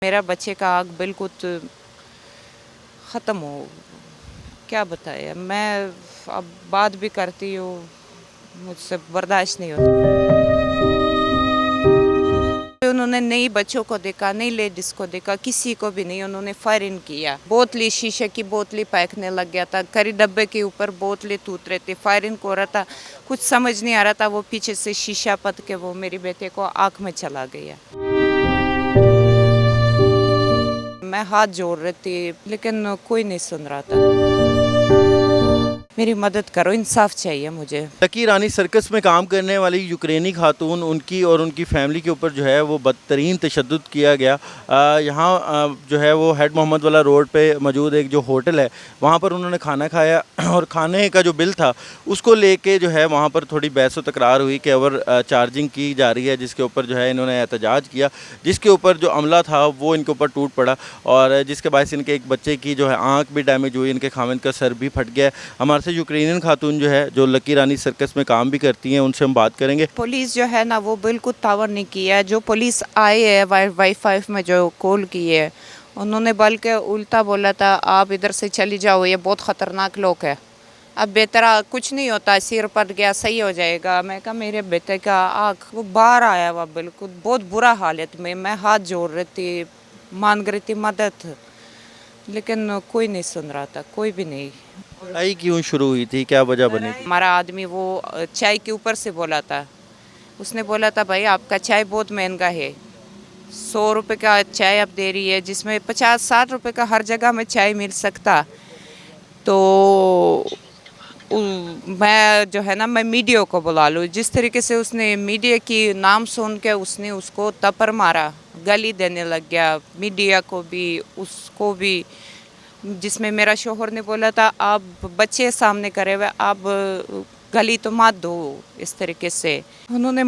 मेरा बच्चे का आग बिल्कुल ख़त्म हो, क्या बताया मैं। अब बात भी करती हूँ, मुझसे बर्दाश्त नहीं होता। उन्होंने नहीं बच्चों को देखा, नहीं लेडीज को देखा, किसी को भी नहीं। उन्होंने फायरिंग किया, बोतली शीशे की बोतली फेंकने लग गया था, करी डब्बे के ऊपर बोतलें टूट रहे थे, फायरिंग हो रहा था, कुछ समझ नहीं आ रहा था। वो पीछे से शीशा पत के वो मेरे बेटे को आँख में चला गया। मैं हाथ जोड़ रही थी लेकिन कोई नहीं सुन रहा था। मेरी मदद करो, इंसाफ चाहिए मुझे। लकी रानी सर्कस में काम करने वाली यूक्रेनी खातून, उनकी और उनकी फैमिली के ऊपर जो है वो बदतरीन तशद्दुद किया गया। यहाँ जो है वो हेड मोहम्मद वाला रोड पे मौजूद एक जो होटल है, वहाँ पर उन्होंने खाना खाया और खाने का जो बिल था उसको लेके जो है वहाँ पर थोड़ी बहस व तकरार हुई कि ओवर चार्जिंग की जा रही है, जिसके ऊपर जो है इन्होंने एहतजाज किया, जिसके ऊपर जो अमला था वो इनके ऊपर टूट पड़ा और जिसके बायस इनके एक बच्चे की जो है आँख भी डैमेज हुई, इनके खामिद का सर भी फट गया। हमारे से यूक्रेनियन खातून जो है जो लकी रानी सर्कस में काम भी करती हैं, उनसे हम बात करेंगे। पुलिस जो है ना वो बिल्कुल तावन नहीं किया है। जो पुलिस आई है वाई 5 में जो कॉल की है, उन्होंने बल्कि उल्टा बोला था आप इधर से चली जाओ, ये बहुत ख़तरनाक लोग है। अब बेहतर कुछ नहीं होता, सिर पट गया सही हो जाएगा। मैं कहा मेरे बेटे का आँख वो बाहर आया हुआ, बिल्कुल बहुत बुरा हालत में। मैं हाथ जोड़ रही थी, मांग रही थी मदद, लेकिन कोई नहीं सुन रहा था, कोई भी नहीं। लड़ाई क्यों शुरू हुई थी, क्या वजह बनी थी? हमारा आदमी वो चाय के ऊपर से बोला था। उसने बोला था भाई आपका चाय बहुत महंगा है, 100 रुपये का चाय आप दे रही है, जिसमें 50-60 रुपये का हर जगह में चाय मिल सकता। तो मैं जो है ना मैं मीडिया को बुला लूँ। जिस तरीके से उसने मीडिया की नाम सुन के उसने उसको तपर मारा, गाली देने लग गया, मीडिया को भी उसको भी। जिसमें मेरा शोहर ने बोला था आप बच्चे सामने करे हुए आप गली तो मत दो, इस तरीके से उन्होंने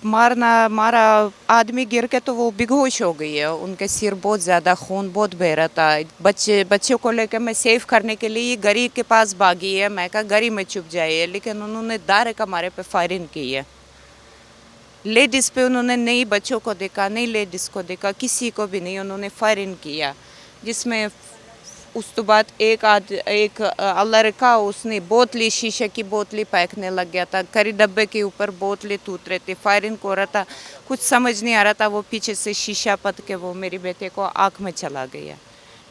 मारा। आदमी गिर के तो वो बेहोश हो गई है, उनके सिर बहुत ज़्यादा खून बहुत बह रहा था। बच्चों को लेकर मैं सेव करने के लिए गरी के पास भागी है। मैं कहा गरी में छुप जाइए, लेकिन उन्होंने दारे कमारे पे फायरिंग की है। लेडीज़ पे उन्होंने नहीं बच्चों को देखा, नहीं लेडीज़ को देखा, किसी को भी नहीं। उन्होंने फायरिंग किया, जिसमें उस तो बाद एक लड़का उसने बोतली शीशे की बोतली फेंकने लग गया था, करी डब्बे के ऊपर बोतलें टूट रहे थे, फायरिंग हो रहा था, कुछ समझ नहीं आ रहा था। वो पीछे से शीशा पत के वो मेरे बेटे को आँख में चला गया,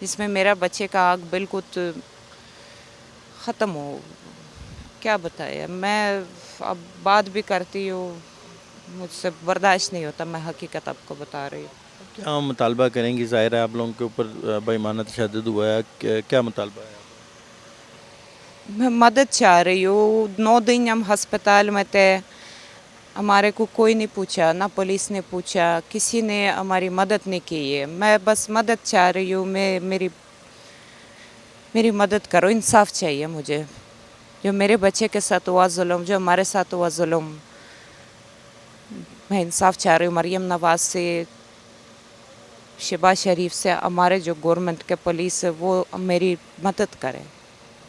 जिसमें मेरा बच्चे का आँख बिल्कुल ख़त्म हो, क्या बताया मैं। अब बात भी करती हूँ, मुझसे बर्दाश्त नहीं होता। मैं हकीकत आपको बता रही हूँ। क्या मुतालबा करेंगी? ज़ाहिर है आप लोगों के ऊपर बेईमाना तशद्दुद हुआ है, क्या मुतालबा है? मैं मदद चाह रही हूँ। 9 दिन हम अस्पताल में थे, हमारे को कोई नहीं पूछा, ना पुलिस ने पूछा, किसी ने हमारी मदद नहीं की है। मैं बस मदद चाह रही हूँ। मेरी मदद करो, इंसाफ चाहिए मुझे। जो मेरे बच्चे के साथ हुआ जुल्म, जो हमारे साथ हुआ जुल्म, मैं इंसाफ चाह रही हूँ। मरियम नवाज से, शहबाज शरीफ से, हमारे जो गवर्नमेंट के पुलिस है वो मेरी मदद करें।